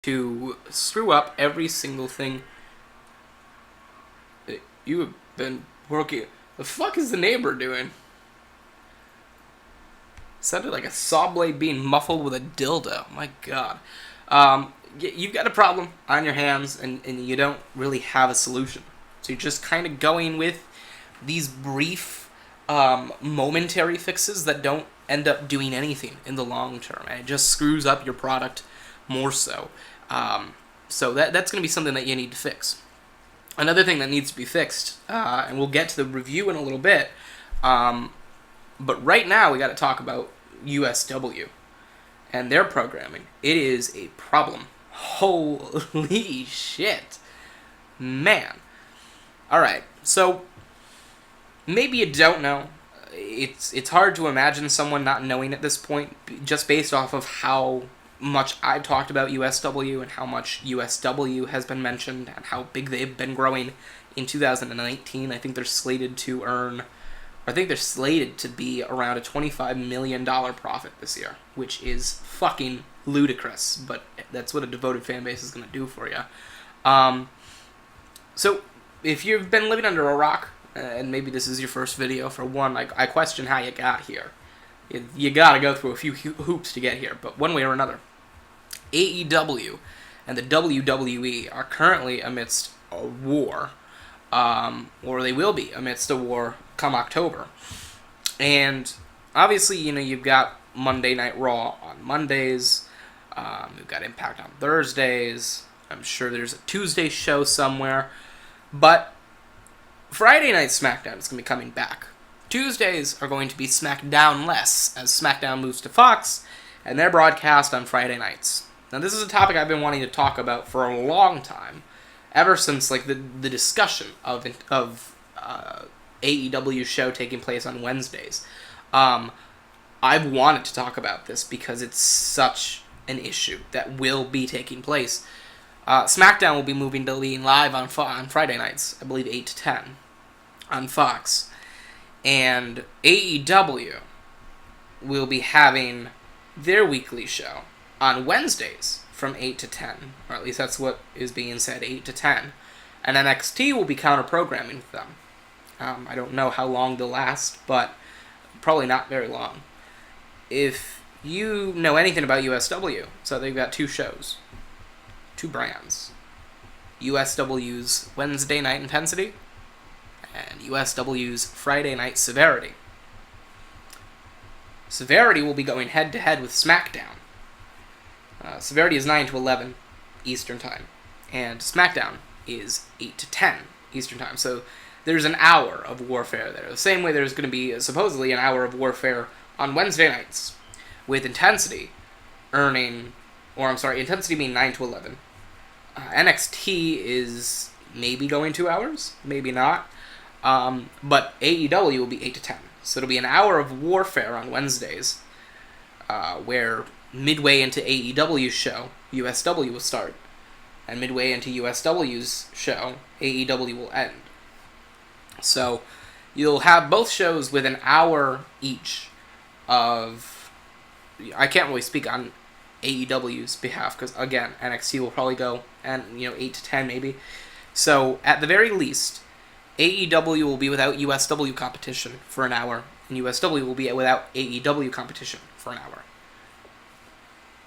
to screw up every single thing that you have been working. The fuck is the neighbor doing? Sounded like a saw blade being muffled with a dildo. My god. You've got a problem on your hands, and you don't really have a solution. So you're just kind of going with these brief, momentary fixes that don't end up doing anything in the long term. And it just screws up your product more so. So that's going to be something that you need to fix. Another thing that needs to be fixed, and we'll get to the review in a little bit, but right now we got to talk about USW and their programming. It is a problem. Holy shit. Man. Alright, so maybe you don't know. It's hard to imagine someone not knowing at this point, just based off of how much I talked about USW and how much USW has been mentioned and how big they've been growing in 2019. I think they're slated to be around a $25 million profit this year, which is fucking ludicrous, but that's what a devoted fan base is going to do for you. So, if you've been living under a rock, and maybe this is your first video, for one, I question how you got here. You gotta go through a few hoops to get here, but one way or another. AEW and the WWE are currently amidst a war, or they will be amidst a war come October. And obviously, you've got Monday Night Raw on Mondays, you've got Impact on Thursdays, I'm sure there's a Tuesday show somewhere, but Friday Night SmackDown is going to be coming back. Tuesdays are going to be SmackDown less, as SmackDown moves to Fox, and they're broadcast on Friday nights. Now, this is a topic I've been wanting to talk about for a long time, ever since the discussion of AEW show taking place on Wednesdays. I've wanted to talk about this because it's such an issue that will be taking place. SmackDown will be moving to being live on Friday nights, I believe 8 to 10, on Fox. And AEW will be having their weekly show on Wednesdays from 8 to 10, or at least that's what is being said, 8 to 10. And NXT will be counter-programming with them. I don't know how long they'll last, but probably not very long. If you know anything about USW, so they've got two shows, two brands. USW's Wednesday Night Intensity and USW's Friday Night Severity. Severity will be going head-to-head with SmackDown. Severity is 9 to 11 Eastern Time, and SmackDown is 8 to 10 Eastern Time. So there's an hour of warfare there. The same way there's going to be supposedly an hour of warfare on Wednesday nights, with Intensity Intensity being 9 to 11. NXT is maybe going 2 hours, maybe not. But AEW will be 8 to 10. So it'll be an hour of warfare on Wednesdays, where midway into AEW's show, USW will start. And midway into USW's show, AEW will end. So you'll have both shows with an hour each of... I can't really speak on AEW's behalf, because, again, NXT will probably go, and 8 to 10 maybe. So, at the very least, AEW will be without USW competition for an hour, and USW will be without AEW competition for an hour.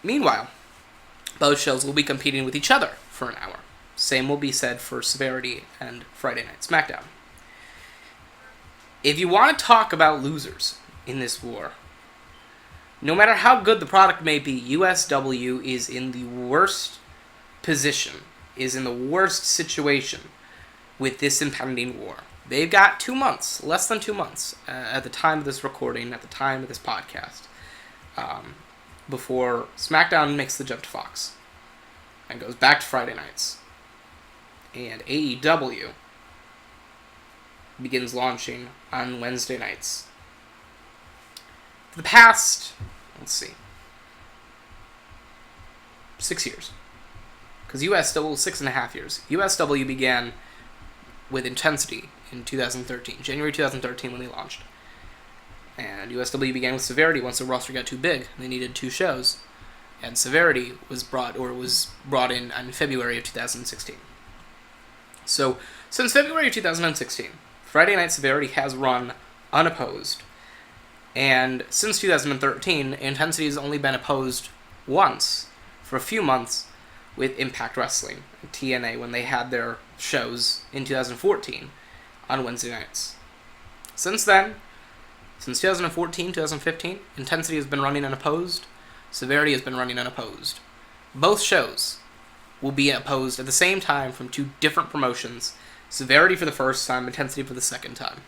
Meanwhile, both shows will be competing with each other for an hour. Same will be said for Severity and Friday Night SmackDown. If you want to talk about losers in this war, no matter how good the product may be, USW is in the worst position, is in the worst situation with this impending war. They've got 2 months, less than 2 months, at the time of this recording, at the time of this podcast, before SmackDown makes the jump to Fox and goes back to Friday nights. And AEW begins launching on Wednesday nights. For the past, 6 years. Because USW, 6.5 years. USW began with Intensity in 2013, January 2013 when they launched. And USW began with Severity once the roster got too big. They needed 2 shows. and Severity was brought in February of 2016. So, since February of 2016, Friday Night Severity has run unopposed. And since 2013, Intensity has only been opposed once for a few months with Impact Wrestling and TNA when they had their shows in 2014 on Wednesday nights. Since then, since 2014, 2015, Intensity has been running unopposed. Severity has been running unopposed. Both shows will be opposed at the same time from two different promotions. Severity for the first time, Intensity for the second time.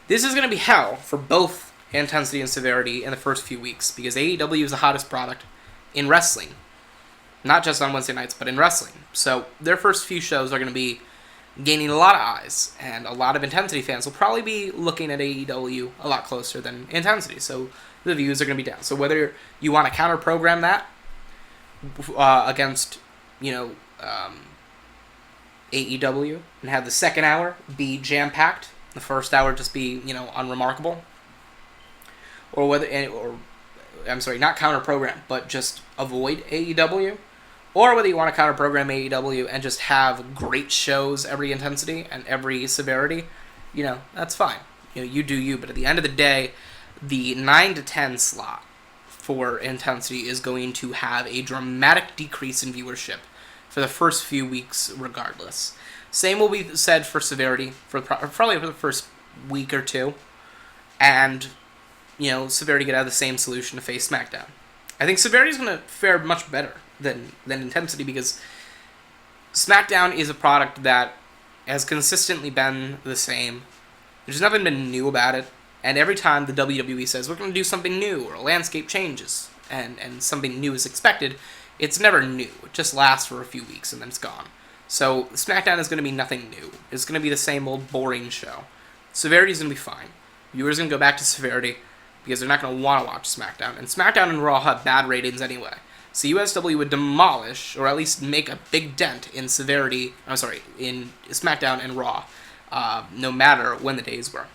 This is going to be hell for both Intensity and Severity in the first few weeks because AEW is the hottest product in wrestling. Not just on Wednesday nights, but in wrestling. So their first few shows are going to be gaining a lot of eyes, and a lot of Intensity fans will probably be looking at AEW a lot closer than Intensity. So the views are going to be down. So whether you want to counter-program that against, AEW and have the second hour be jam-packed, the first hour just be, unremarkable, or not counter-program, but just avoid AEW, or whether you want to counter-program AEW and just have great shows every Intensity and every Severity, that's fine. You do you, but at the end of the day, the 9 to 10 slot for Intensity is going to have a dramatic decrease in viewership for the first few weeks regardless. Same will be said for Severity, probably for the first week or two, and, Severity get out of the same solution to face SmackDown. I think Severity is going to fare much better than Intensity because SmackDown is a product that has consistently been the same. There's nothing been new about it, and every time the WWE says, we're going to do something new, or a landscape changes, and something new is expected, it's never new. It just lasts for a few weeks and then it's gone. So SmackDown is going to be nothing new. It's going to be the same old boring show. Severity is going to be fine. Viewers are going to go back to Severity because they're not going to want to watch SmackDown. And SmackDown and Raw have bad ratings anyway. So USW would demolish, or at least make a big dent in in SmackDown and Raw, no matter when the days were.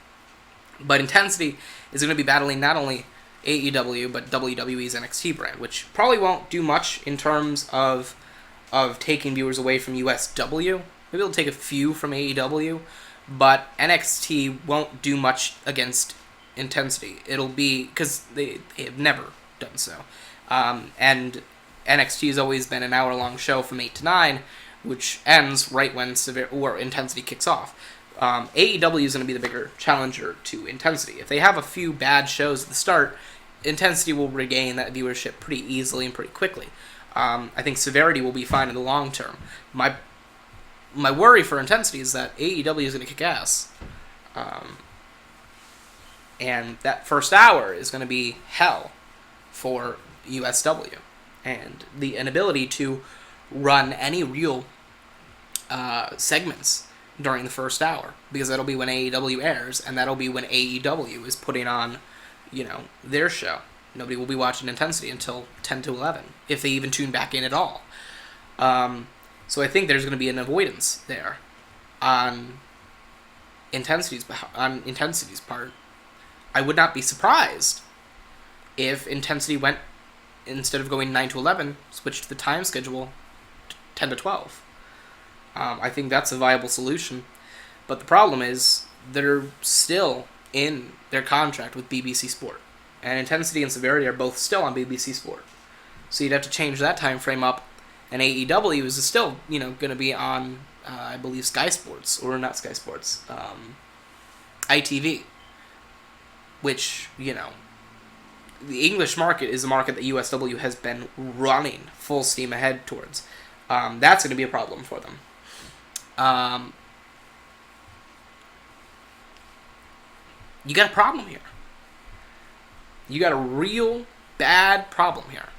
But Intensity is going to be battling not only AEW, but WWE's NXT brand, which probably won't do much in terms of taking viewers away from USW. Maybe it'll take a few from AEW, but NXT won't do much against Intensity. It'll be, because they have never done so. And NXT has always been an hour-long show from 8 to 9, which ends right when Intensity kicks off. AEW is going to be the bigger challenger to Intensity. If they have a few bad shows at the start, Intensity will regain that viewership pretty easily and pretty quickly. I think Severity will be fine in the long term. My worry for Intensity is that AEW is going to kick ass. And that first hour is going to be hell for USW. And the inability to run any real segments during the first hour, because that'll be when AEW airs, and that'll be when AEW is putting on, their show. Nobody will be watching Intensity until 10 to 11, if they even tune back in at all. So I think there's going to be an avoidance there on Intensity's part. I would not be surprised if Intensity went, instead of going 9 to 11, switched the time schedule to 10 to 12. I think that's a viable solution. But the problem is, they're still in their contract with BBC Sport. And Intensity and Severity are both still on BBC Sport. So you'd have to change that time frame up. And AEW is still, going to be on, I believe, Sky Sports. Or not Sky Sports. ITV. Which, the English market is a market that USW has been running full steam ahead towards. That's going to be a problem for them. You got a problem here. You got a real bad problem here.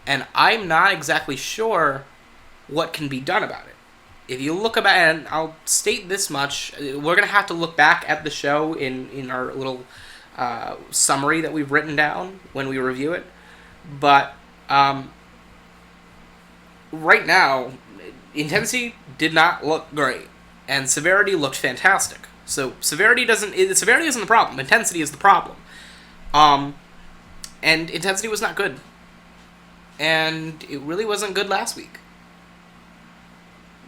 And I'm not exactly sure what can be done about it. If you look about, and I'll state this much, we're going to have to look back at the show in our little summary that we've written down when we review it. But right now, Intensity did not look great, and Severity looked fantastic. So Severity isn't the problem. Intensity is the problem. And Intensity was not good. and it really wasn't good last week.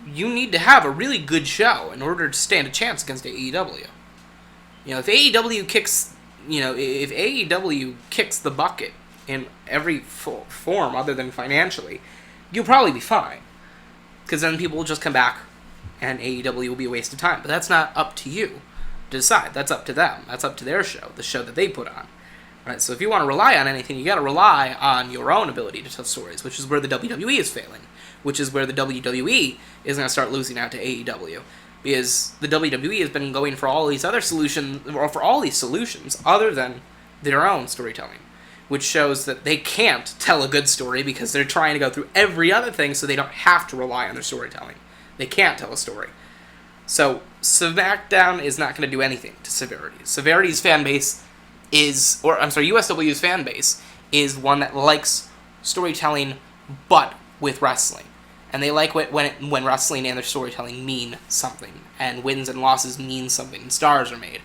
You need to have a really good show in order to stand a chance against AEW. If AEW kicks the bucket in every form other than financially, you'll probably be fine. Because then people will just come back and AEW will be a waste of time. But that's not up to you to decide. That's up to them. That's up to their show, the show that they put on. Right? So if you want to rely on anything, you got to rely on your own ability to tell stories, which is where the WWE is failing. Which is where the WWE is going to start losing out to AEW. Because the WWE has been going for all these other solutions, or for all these solutions, other than their own storytelling. Which shows that they can't tell a good story because they're trying to go through every other thing so they don't have to rely on their storytelling. They can't tell a story. So, SmackDown is not going to do anything to Severity. Severity's fan base USW's fan base is one that likes storytelling, but with wrestling. And they like when wrestling and their storytelling mean something, and wins and losses mean something, and stars are made.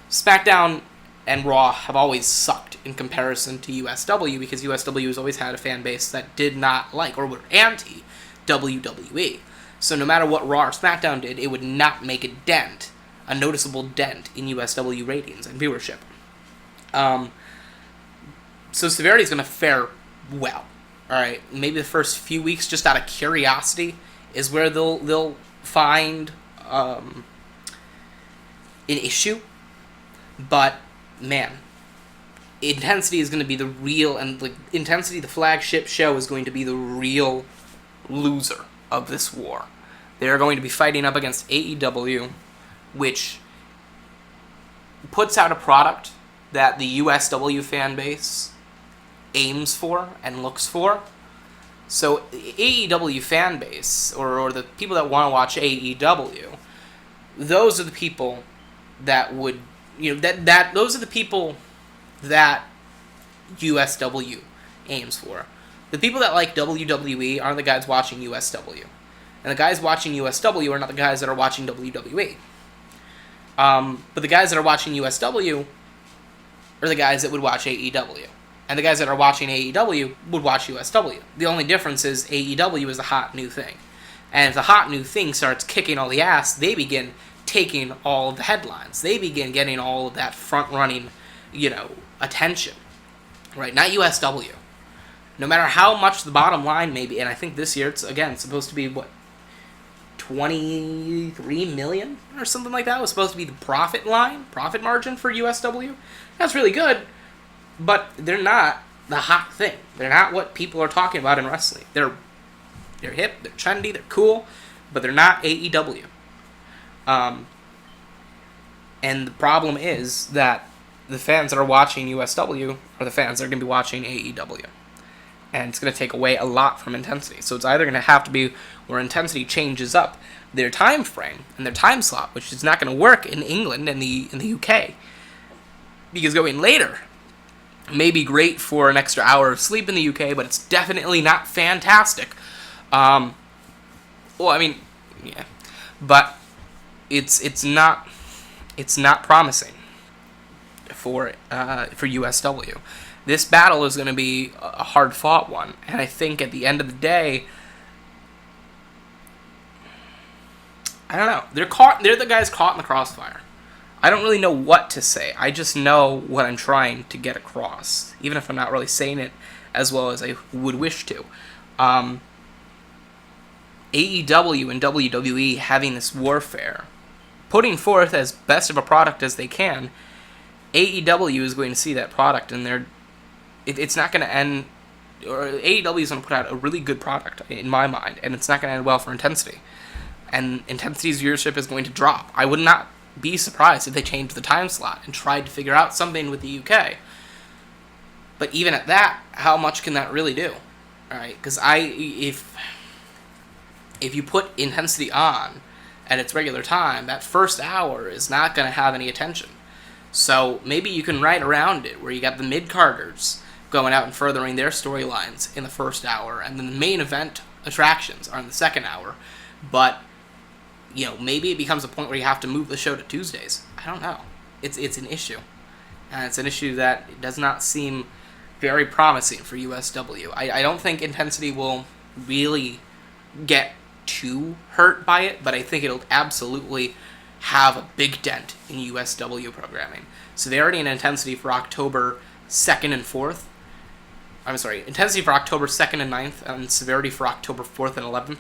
SmackDown and Raw have always sucked in comparison to USW, because USW has always had a fan base that did not like, or were anti-WWE. So no matter what Raw or SmackDown did, it would not make a noticeable dent in USW ratings and viewership. So Severity is going to fare well. Alright, maybe the first few weeks, just out of curiosity, is where they'll find an issue. But, man, Intensity is going to be the real, and Intensity, the flagship show, is going to be the real loser of this war. They're going to be fighting up against AEW, which puts out a product that the USW fan base aims for and looks for. So AEW fan base, or the people that want to watch AEW, those are the people that would, those are the people that USW aims for. The people that like WWE aren't the guys watching USW. And the guys watching USW are not the guys that are watching WWE. But the guys that are watching USW are the guys that would watch AEW. And the guys that are watching AEW would watch USW. The only difference is AEW is a hot new thing. And if the hot new thing starts kicking all the ass, they begin taking all of the headlines. They begin getting all of that front-running, attention. Right? Not USW. No matter how much the bottom line may be, and I think this year it's supposed to be, 23 million or something like that. It was supposed to be the profit margin for USW. That's really good. But they're not the hot thing. They're not what people are talking about in wrestling. They're hip, they're trendy, they're cool, but they're not AEW. And the problem is that the fans that are watching USW are the fans that are going to be watching AEW. And it's going to take away a lot from Intensity. So it's either going to have to be where Intensity changes up their time frame and their time slot, which is not going to work in England and in the UK. Because going later may be great for an extra hour of sleep in the UK, but it's definitely not fantastic. But it's not promising for USW. This battle is going to be a hard-fought one, and I think at the end of the day, I don't know. They're the guys caught in the crossfire. I don't really know what to say. I just know what I'm trying to get across, even if I'm not really saying it as well as I would wish to. AEW and WWE having this warfare, putting forth as best of a product as they can, AEW is going to see that product, and it's not going to end, or AEW is going to put out a really good product, in my mind, and it's not going to end well for Intensity. And Intensity's viewership is going to drop. I would not be surprised if they changed the time slot and tried to figure out something with the UK. But even at that, how much can that really do? Alright, because if you put Intensity on at its regular time, that first hour is not going to have any attention. So maybe you can write around it, where you got the mid-carders going out and furthering their storylines in the first hour, and then the main event attractions are in the second hour. But maybe it becomes a point where you have to move the show to Tuesdays. I don't know. It's an issue. And it's an issue that does not seem very promising for USW. I don't think Intensity will really get too hurt by it, but I think it'll absolutely have a big dent in USW programming. Severity and Intensity for October 2nd and 4th. I'm sorry, Intensity for October 2nd and 9th, and Severity for October 4th and 11th.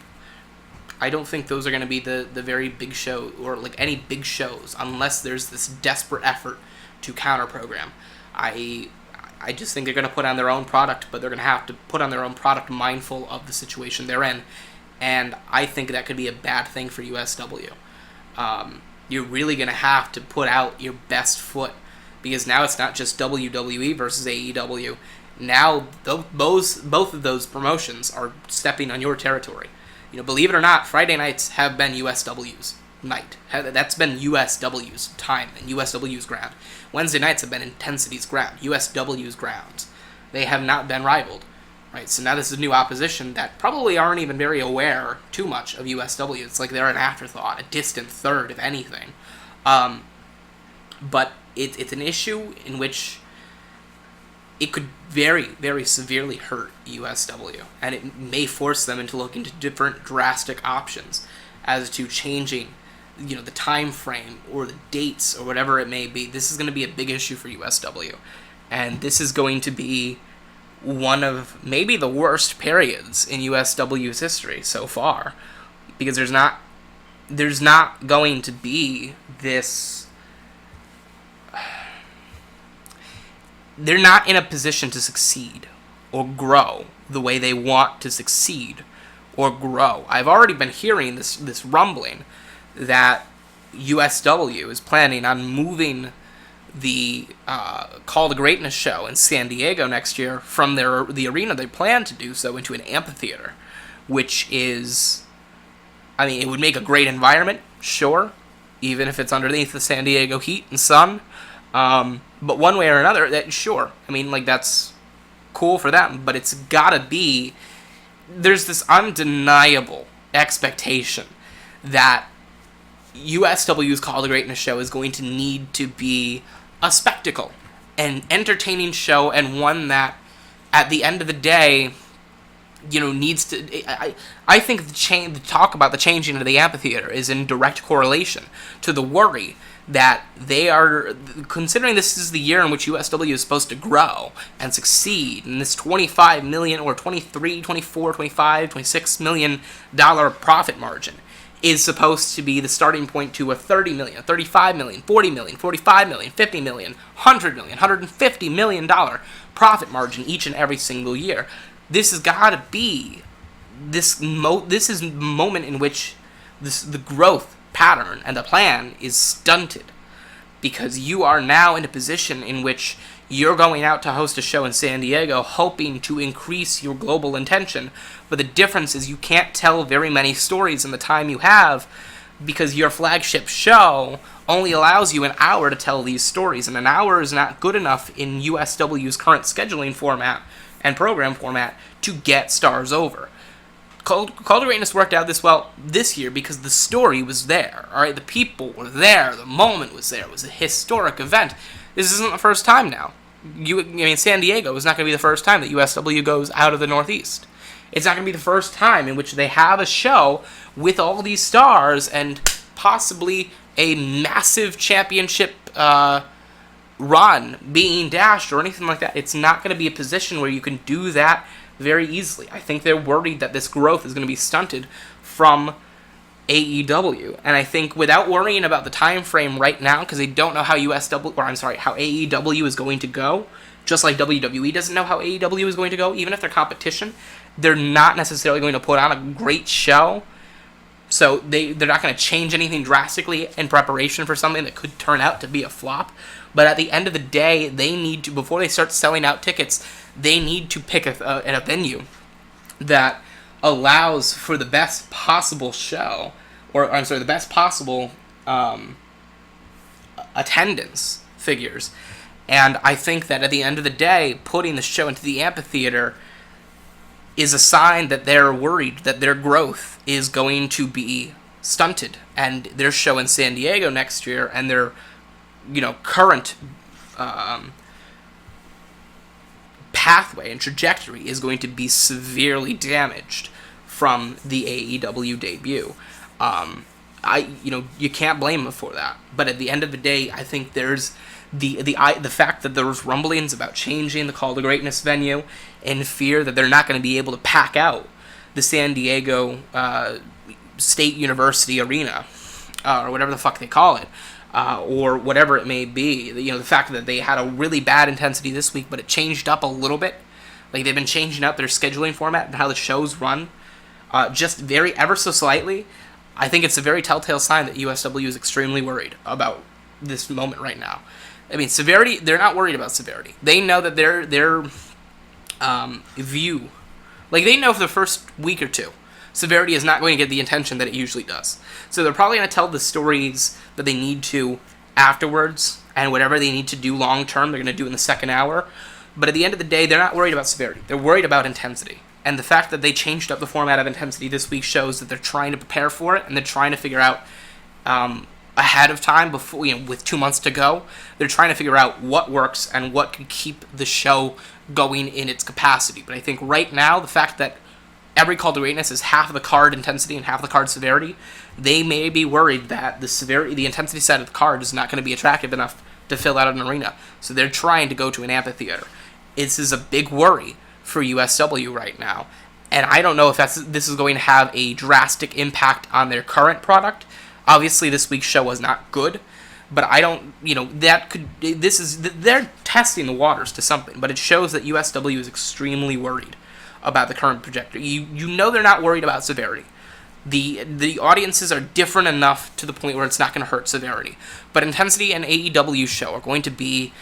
I don't think those are going to be the very big show, or like any big shows, unless there's this desperate effort to counter program. I just think they're going to put on their own product, but they're going to have to put on their own product mindful of the situation they're in, and I think that could be a bad thing for USW. You're really going to have to put out your best foot, because now it's not just WWE versus AEW. Now both of those promotions are stepping on your territory. Believe it or not, Friday nights have been USW's night. That's been USW's time and USW's ground. Wednesday nights have been Intensity's ground, USW's grounds. They have not been rivaled, right? So now this is new opposition that probably aren't even very aware too much of USW. It's like they're an afterthought, a distant third, if anything. But it's an issue in which it could very, very severely hurt USW, and it may force them into looking into different drastic options as to changing, the time frame or the dates or whatever it may be. This is going to be a big issue for USW, and this is going to be one of maybe the worst periods in USW's history so far, because there's not going to be this. They're not in a position to succeed or grow the way they want to succeed or grow. I've already been hearing this rumbling that USW is planning on moving the Call to Greatness show in San Diego next year from the arena they plan to do so into an amphitheater, which is, it would make a great environment, sure, even if it's underneath the San Diego heat and sun. But one way or another, sure. That's cool for them, but it's gotta be, there's this undeniable expectation that USW's Call to Greatness show is going to need to be a spectacle, an entertaining show, and one that, at the end of the day, needs to. I think the talk about the changing of the amphitheater is in direct correlation to the worry that they are, considering this is the year in which USW is supposed to grow and succeed, and this $25 million or $23, $24, $25, $26 million profit margin is supposed to be the starting point to a $30 million, $35 million, $40 million, $45 million, $50 million, $100 million, $150 million profit margin each and every single year. This has got to be this is the moment in which the growth pattern and the plan is stunted, because you are now in a position in which you're going out to host a show in San Diego hoping to increase your global attention, but the difference is you can't tell very many stories in the time you have, because your flagship show only allows you an hour to tell these stories, and an hour is not good enough in USW's current scheduling format and program format to get stars over. Call to Greatness worked out this well this year because the story was there, alright? The people were there, the moment was there, it was a historic event. This isn't the first time now. San Diego is not going to be the first time that USW goes out of the Northeast. It's not going to be the first time in which they have a show with all these stars and possibly a massive championship run being dashed or anything like that. It's not going to be a position where you can do that very easily. I think they're worried that this growth is going to be stunted from AEW, and I think without worrying about the time frame right now, because they don't know how how AEW is going to go, just like WWE doesn't know how AEW is going to go, even if they're competition, they're not necessarily going to put on a great show, so they're not going to change anything drastically in preparation for something that could turn out to be a flop. But at the end of the day, they need to, before they start selling out tickets, they need to pick a venue that allows for the best possible show, the best possible attendance figures. And I think that at the end of the day, putting the show into the amphitheater is a sign that they're worried that their growth is going to be stunted. And their show in San Diego next year and their current pathway and trajectory is going to be severely damaged from the AEW debut. You can't blame them for that. But at the end of the day, I think there's the fact that there was rumblings about changing the Call to Greatness venue in fear that they're not going to be able to pack out the San Diego State University Arena, or whatever the fuck they call it, or whatever it may be. The fact that they had a really bad intensity this week, but it changed up a little bit. Like, they've been changing up their scheduling format and how the shows run, just ever so slightly. I think it's a very telltale sign that USW is extremely worried about this moment right now. I mean, severity, they're not worried about severity. They know that their view, like, they know for the first week or two, severity is not going to get the attention that it usually does. So they're probably going to tell the stories that they need to afterwards, and whatever they need to do long term, they're going to do in the second hour. But at the end of the day, they're not worried about severity. They're worried about intensity. And the fact that they changed up the format of intensity this week shows that they're trying to prepare for it, and they're trying to figure out ahead of time, before with 2 months to go, they're trying to figure out what works and what can keep the show going in its capacity. But I think right now, the fact that every Call to Greatness is half the card intensity and half the card severity, they may be worried that the intensity side of the card is not going to be attractive enough to fill out an arena. So they're trying to go to an amphitheater. This is a big worry for USW right now. And I don't know if this is going to have a drastic impact on their current product. Obviously, this week's show was not good, but I don't, they're testing the waters to something, but it shows that USW is extremely worried about the current trajectory. They're not worried about severity. The audiences are different enough to the point where it's not going to hurt severity. But intensity and AEW show are going to be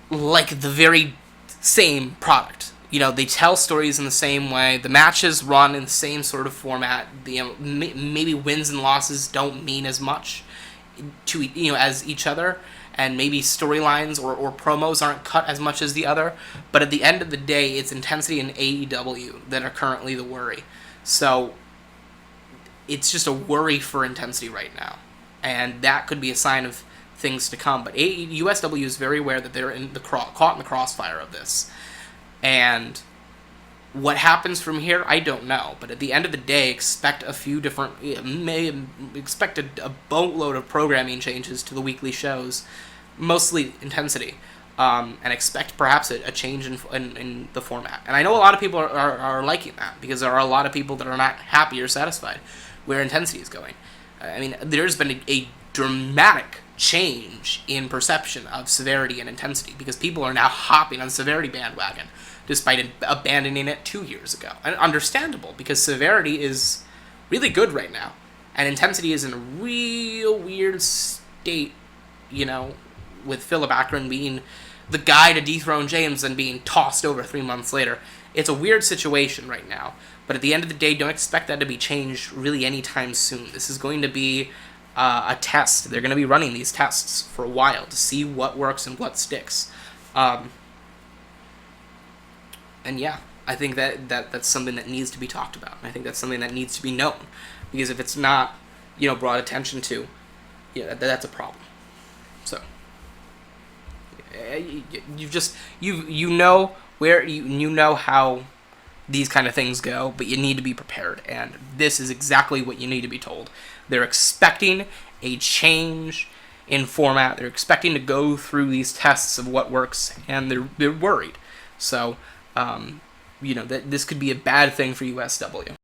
like the very same product. They tell stories in the same way. The matches run in the same sort of format. Maybe wins and losses don't mean as much to as each other, and maybe storylines or promos aren't cut as much as the other. But at the end of the day, it's intensity and AEW that are currently the worry. So it's just a worry for intensity right now, and that could be a sign of things to come. But USW is very aware that they're caught in the crossfire of this. And what happens from here, I don't know. But at the end of the day, expect a boatload of programming changes to the weekly shows, mostly intensity, and expect perhaps a change in the format. And I know a lot of people are liking that, because there are a lot of people that are not happy or satisfied where intensity is going. I mean, there's been a dramatic change in perception of severity and intensity, because people are now hopping on severity bandwagon despite abandoning it 2 years ago. And understandable, because severity is really good right now, and intensity is in a real weird state, with Philip Akron being the guy to dethrone James and being tossed over 3 months later. It's a weird situation right now, but at the end of the day, don't expect that to be changed really anytime soon. This is going to be a test. They're going to be running these tests for a while to see what works and what sticks. And yeah, I think that's something that needs to be talked about. I think that's something that needs to be known, because if it's not, brought attention to, that's a problem. So you know how these kind of things go, but you need to be prepared, and this is exactly what you need to be told. They're expecting a change in format. They're expecting to go through these tests of what works, and they're worried. So, that this could be a bad thing for USW.